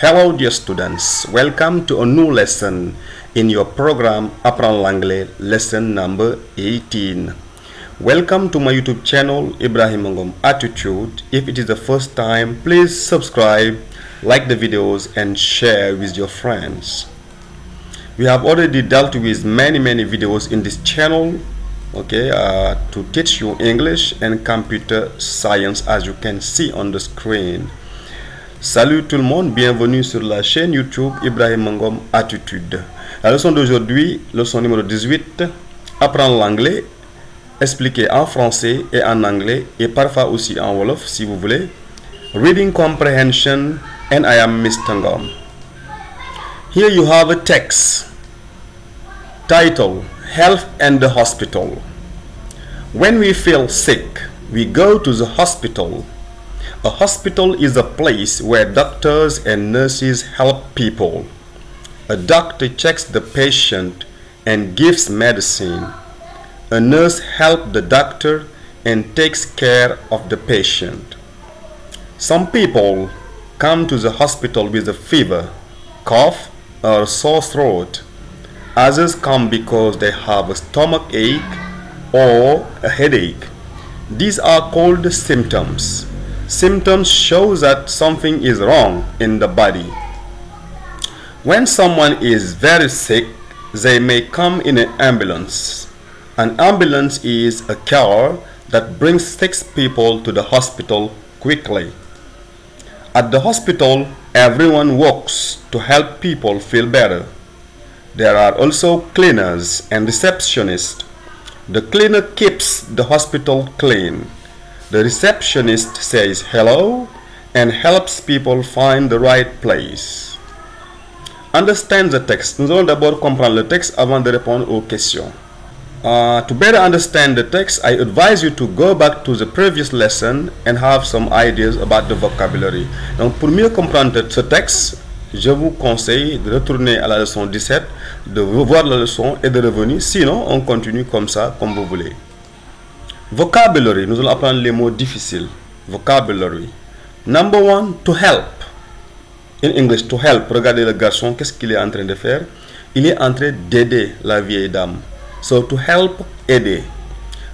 Hello dear students, welcome to a new lesson in your program Apprendre l'anglais lesson number 18. Welcome to my YouTube channel Ibrahima Ngom Attitude. If it is the first time, please subscribe, like the videos and share with your friends. We have already dealt with many videos in this channel, okay, to teach you English and computer science, as you can see on the screen. Salut tout le monde, bienvenue sur la chaîne YouTube Ibrahima Ngom Attitude. La leçon d'aujourd'hui, leçon numéro 18, apprendre l'anglais, expliquer en français et en anglais et parfois aussi en wolof si vous voulez. Reading comprehension, and I am Mister Ngom. Here you have a text. Title: Health and the Hospital. When we feel sick, we go to the hospital. A hospital is a place where doctors and nurses help people. A doctor checks the patient and gives medicine. A nurse helps the doctor and takes care of the patient. Some people come to the hospital with a fever, cough, or a sore throat. Others come because they have a stomach ache or a headache. These are called symptoms. Symptoms show that something is wrong in the body. When someone is very sick, they may come in an ambulance. An ambulance is a car that brings sick people to the hospital quickly. At the hospital, everyone works to help people feel better. There are also cleaners and receptionists. The cleaner keeps the hospital clean. The receptionist says hello and helps people find the right place. Understand the text. Nous allons d'abord comprendre le texte avant de répondre aux questions. To better understand the text, I advise you to go back to the previous lesson and have some ideas about the vocabulary. Donc pour mieux comprendre ce texte, je vous conseille de retourner à la leçon 17, de revoir la leçon et de revenir. Sinon, on continue comme ça, comme vous voulez. Vocabulary, nous allons apprendre les mots difficiles. Vocabulary. Number one, to help. In English, to help. Regardez le garçon, qu'est-ce qu'il est en train de faire? Il est en train d'aider la vieille dame. So, to help, aider.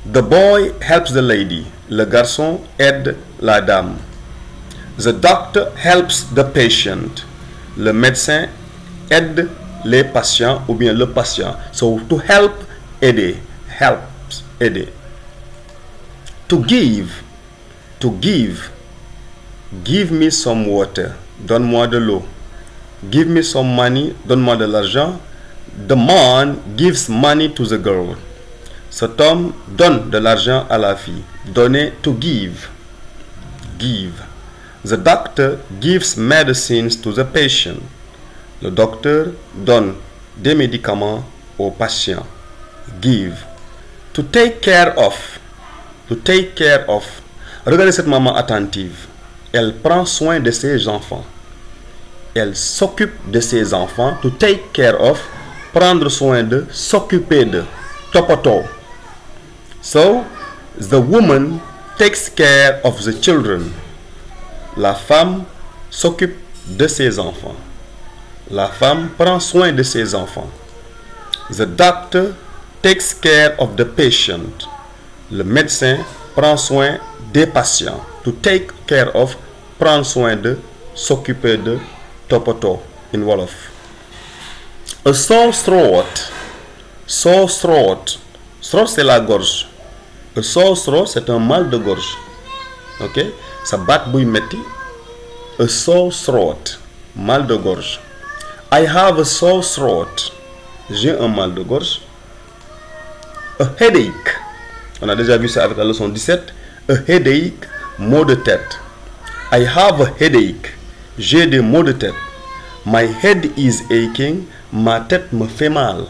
The boy helps the lady. Le garçon aide la dame. The doctor helps the patient. Le médecin aide les patients ou bien le patient. So, to help, aider. Helps, aider. To give. To give. Give me some water. Donne-moi de l'eau. Give me some money. Donne-moi de l'argent. The man gives money to the girl. Cet homme donne de l'argent à la fille. Donner, to give. Give. The doctor gives medicines to the patient. Le docteur donne des médicaments au patient. Give. To take care of. To take care of. Regardez cette maman attentive. Elle prend soin de ses enfants. Elle s'occupe de ses enfants. To take care of. Prendre soin de. S'occuper de. Topoto. So, the woman takes care of the children. La femme s'occupe de ses enfants. La femme prend soin de ses enfants. The doctor takes care of the patient. Le médecin prend soin des patients. To take care of, prendre soin de, s'occuper de, topoto, in Wolof. A sore throat. Sore throat. Throat, c'est la gorge. A sore throat, c'est un mal de gorge. Ok? Ça bat bouille metti. A sore throat. Mal de gorge. I have a sore throat. J'ai un mal de gorge. A headache. On a déjà vu ça avec la leçon 17. A headache, maux de tête. I have a headache. J'ai des maux de tête. My head is aching. Ma tête me fait mal.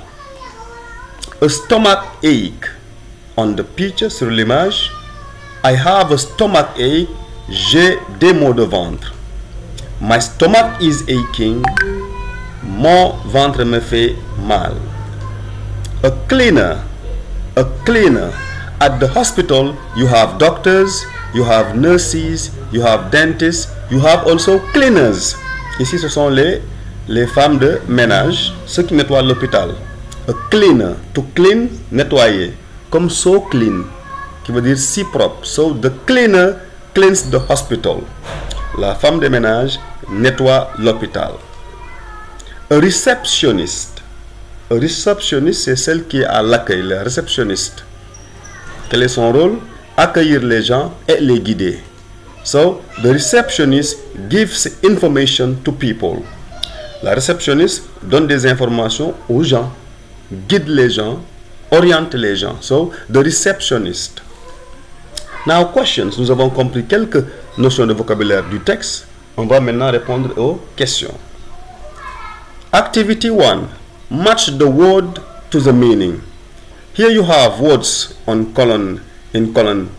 A stomach ache. On the picture, sur l'image. I have a stomach ache. J'ai des maux de ventre. My stomach is aching. Mon ventre me fait mal. A cleaner. A cleaner. At the hospital, you have doctors, you have nurses, you have dentists, you have also cleaners. Ici, ce sont les femmes de ménage, ceux qui nettoient l'hôpital. A cleaner, to clean, nettoyer. Comme so clean, qui veut dire si propre. So, the cleaner cleans the hospital. La femme de ménage nettoie l'hôpital. A receptionist. A receptionist, c'est celle qui est à l'accueil, la réceptionniste. Quel est son rôle? Accueillir les gens et les guider. So, the receptionist gives information to people. La réceptionniste donne des informations aux gens, guide les gens, oriente les gens. So, the receptionist. Now, questions. Nous avons compris quelques notions de vocabulaire du texte. On va maintenant répondre aux questions. Activity 1. Match the word to the meaning. Here you have words on column, in column,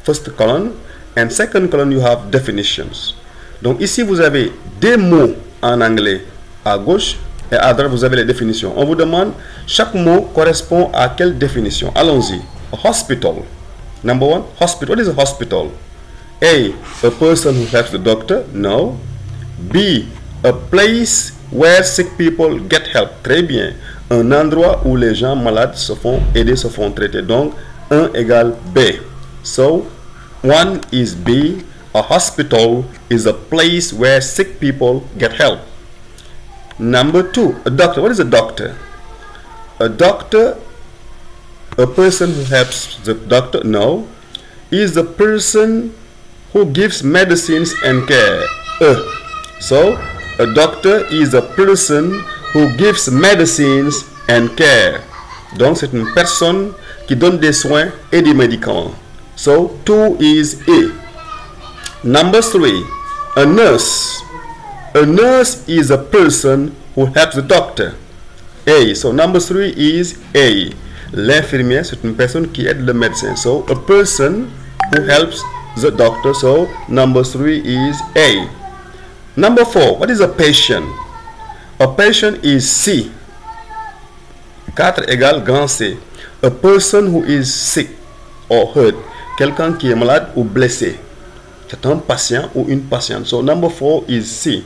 first column, and second column you have definitions. Donc ici vous avez des mots en anglais à gauche et à droite vous avez les définitions. On vous demande chaque mot correspond à quelle définition. Allons-y. Hospital. Number 1, hospital. What is a hospital? A person who helps the doctor. No. B, a place where sick people get help. Très bien. Un endroit où les gens malades se font aider, se font traiter. Donc 1 égale B. So 1 is B. A hospital is a place where sick people get help. Number 2, a doctor. What is a doctor? A doctor, a person who helps the doctor. No. Is a person who gives medicines and care. So a doctor is a person who gives medicines and care. Donc c'est une personne qui donne des soins et des médicaments. So 2 is A. Number 3, a nurse. A nurse is a person who helps the doctor. A. So number 3 is A. L'infirmière, c'est une personne qui aide le médecin. So a person who helps the doctor. So number 3 is A. Number 4, what is a patient? A patient is C. 4 égale grand C. A person who is sick or hurt. Quelqu'un qui est malade ou blessé. C'est un patient ou une patiente. So number 4 is C.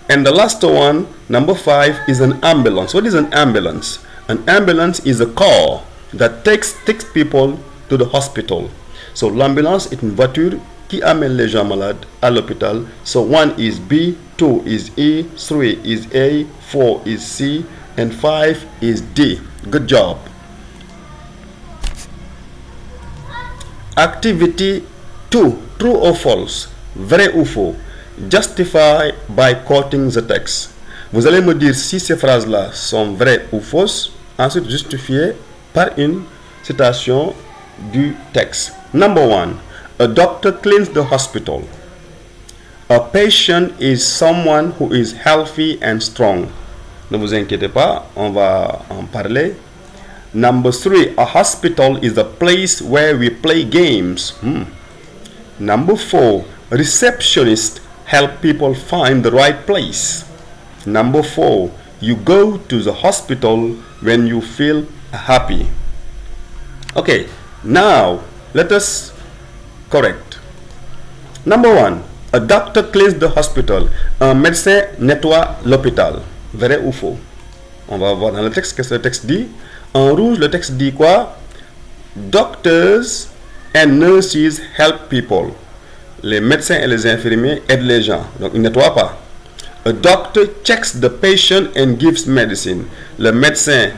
And the last one, number 5, is an ambulance. What is an ambulance? An ambulance is a car that takes people to the hospital. So l'ambulance est une voiture qui amène les gens malades à l'hôpital. So 1 is B, 2 is E, 3 is A, 4 is C, and 5 is D. Good job. Activity 2. True or false? Vrai ou faux? Justify by quoting the text. Vous allez me dire si ces phrases-là sont vraies ou fausses. Ensuite, justifier par une citation du texte. Number 1. A doctor cleans the hospital. A patient is someone who is healthy and strong. Ne vous inquiétez pas, on va en parler. Number 3. A hospital is a place where we play games. Number 4. Receptionists help people find the right place. Number 4. You go to the hospital when you feel happy. Okay, now let us correct. Number 1. A doctor cleans the hospital. Un médecin nettoie l'hôpital. Vrai ou faux? On va voir dans le texte qu'est-ce que le texte dit. En rouge, le texte dit quoi? Doctors and nurses help people. Les médecins et les infirmiers aident les gens. Donc, ils ne nettoient pas. A doctor checks the patient and gives medicine. Le médecin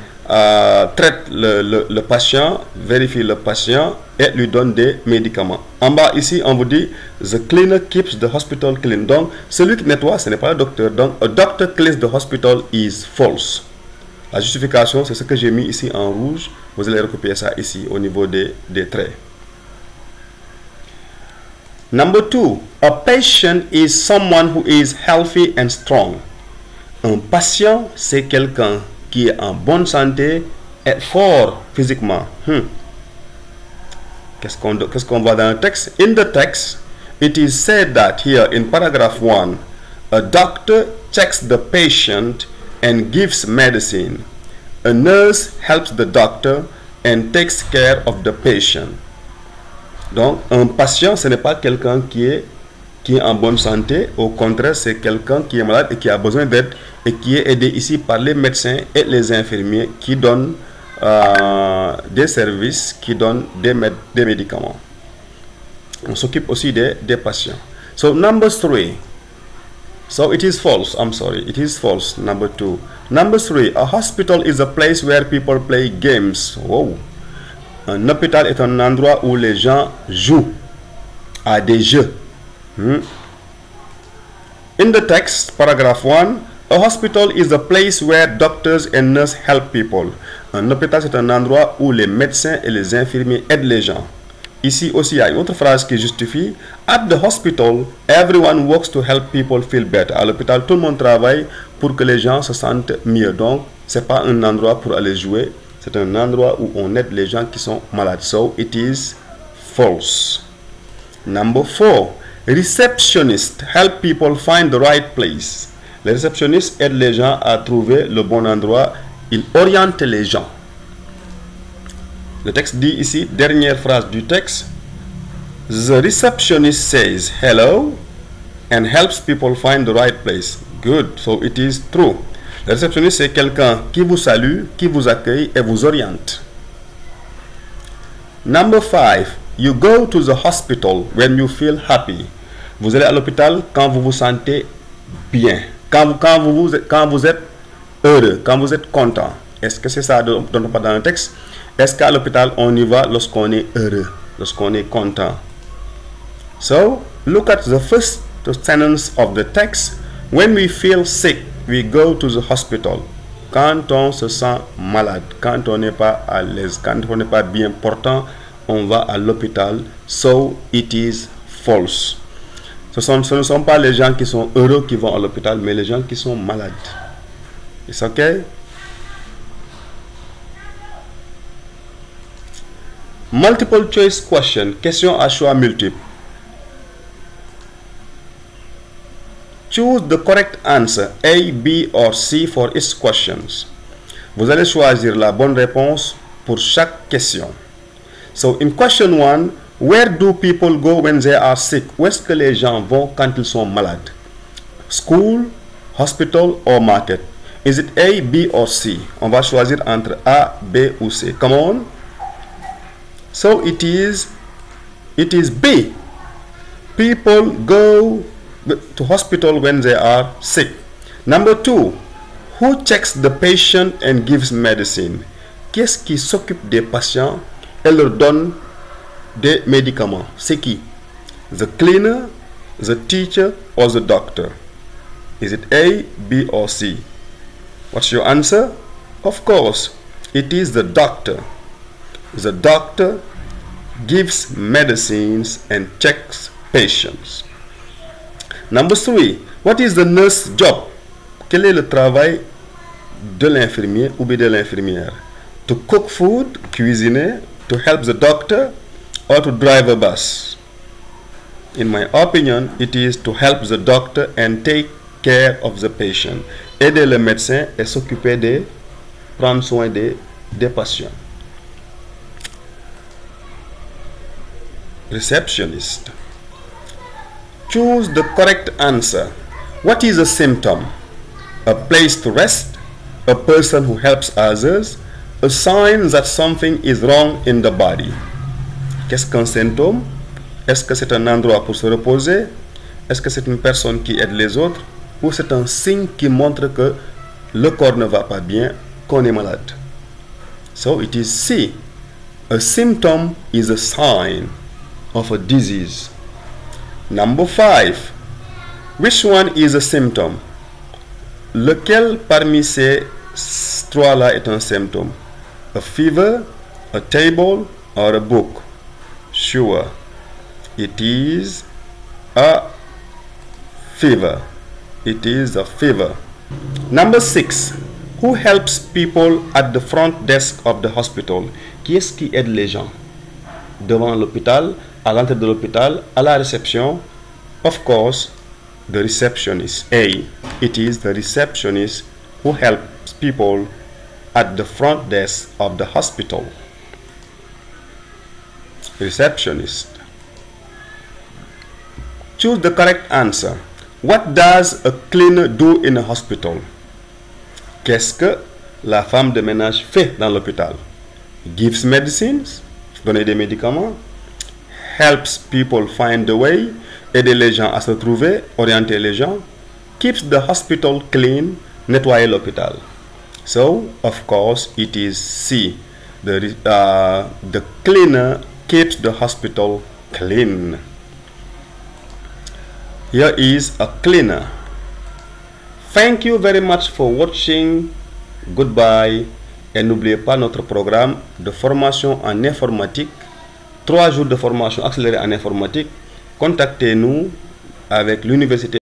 traite le patient, vérifie le patient et lui donne des médicaments. En bas, ici, on vous dit the cleaner keeps the hospital clean. Donc, celui qui nettoie, ce n'est pas le docteur. Donc, a doctor cleans the hospital is false. La justification, c'est ce que j'ai mis ici en rouge. Vous allez recopier ça ici au niveau des traits. Number 2. A patient is someone who is healthy and strong. Un patient, c'est quelqu'un qui est en bonne santé et fort physiquement. Qu'est-ce qu'on voit dans le texte? In the text, it is said that here in paragraph 1, a doctor checks the patient and gives medicine. A nurse helps the doctor and takes care of the patient. Donc, un patient, ce n'est pas quelqu'un qui qui est en bonne santé. Au contraire, c'est quelqu'un qui est malade et qui a besoin d'aide et qui est aidé ici par les médecins et les infirmiers qui donnent des services, qui donnent des médicaments. On s'occupe aussi des patients. So number 3. So it is false. I'm sorry. It is false. Number 2. Number 3. A hospital is a place where people play games. Wow. Un hôpital est un endroit où les gens jouent à des jeux. In the text, paragraph 1, a hospital is a place where doctors and nurses help people. Un hôpital, c'est un endroit où les médecins et les infirmiers aident les gens. Ici aussi, il y a une autre phrase qui justifie. At the hospital, everyone works to help people feel better. À l'hôpital, tout le monde travaille pour que les gens se sentent mieux. Donc, ce n'est pas un endroit pour aller jouer. C'est un endroit où on aide les gens qui sont malades. So, it is false. Number 4. Receptionists help people find the right place. Les réceptionnistes aident les gens à trouver le bon endroit. Ils orientent les gens. Le texte dit ici, dernière phrase du texte. The receptionist says hello and helps people find the right place. Good, so it is true. Le réceptionniste, c'est quelqu'un qui vous salue, qui vous accueille et vous oriente. Number 5. You go to the hospital when you feel happy. Vous allez à l'hôpital quand vous vous sentez bien, quand vous êtes heureux, quand vous êtes content. Est-ce que c'est ça dont on parle dans le texte? Est-ce qu'à l'hôpital on y va lorsqu'on est heureux, lorsqu'on est content? So, look at the first sentence of the text. When we feel sick, we go to the hospital. Quand on se sent malade, quand on n'est pas à l'aise, quand on n'est pas bien portant, on va à l'hôpital. So, it is false. Ce ne sont pas les gens qui sont heureux qui vont à l'hôpital, mais les gens qui sont malades. It's okay? Multiple choice question, question à choix multiple. Choose the correct answer, A, B or C for each questions. Vous allez choisir la bonne réponse pour chaque question. So in question 1, where do people go when they are sick? Où est-ce que les gens vont quand ils sont malades? School, hospital or market? Is it A, B or C? On va choisir entre A, B ou C. Come on. So it is B. People go to hospital when they are sick. Number 2, who checks the patient and gives medicine? Qui est-ce qui s'occupe des patients et leur donne des médicaments? C'est qui? The cleaner, the teacher or the doctor? Is it A, B or C? What's your answer? Of course, it is the doctor. The doctor gives medicines and checks patients. Number 3, what is the nurse's job? Quel est le travail de l'infirmier ou de l'infirmière? To cook food, cuisiner, to help the doctor, or to drive a bus? In my opinion, it is to help the doctor and take care of the patient. Aider le médecin et s'occuper de prendre soin des patients. Receptionist. Choose the correct answer. What is a symptom? A place to rest, a person who helps others, a sign that something is wrong in the body. Qu'est-ce qu'un symptôme? Est-ce que c'est un endroit pour se reposer? Est-ce que c'est une personne qui aide les autres? Ou c'est un signe qui montre que le corps ne va pas bien, qu'on est malade? So it is C. A symptom is a sign of a disease. Number 5. Which one is a symptom? Lequel parmi ces trois-là est un symptôme? A fever, a table, or a book? Sure. It is a fever. It is a fever. Number 6. Who helps people at the front desk of the hospital? Qui est-ce qui aide les gens devant l'hôpital, à l'entrée de l'hôpital, à la réception? Of course, the receptionist. A. It is the receptionist who helps people at the front desk of the hospital. Receptionist. Choose the correct answer. What does a cleaner do in a hospital? Qu'est-ce que la femme de ménage fait dans l'hôpital? Gives medicines, donner des médicaments. Helps people find the way, aider les gens à se trouver, orienter les gens. Keeps the hospital clean, nettoyer l'hôpital. So, of course, it is C. The cleaner keeps the hospital clean. Here is a cleaner. Thank you very much for watching. Goodbye. Et n'oubliez pas notre programme de formation en informatique. 3 jours de formation accélérée en informatique. Contactez-nous avec l'université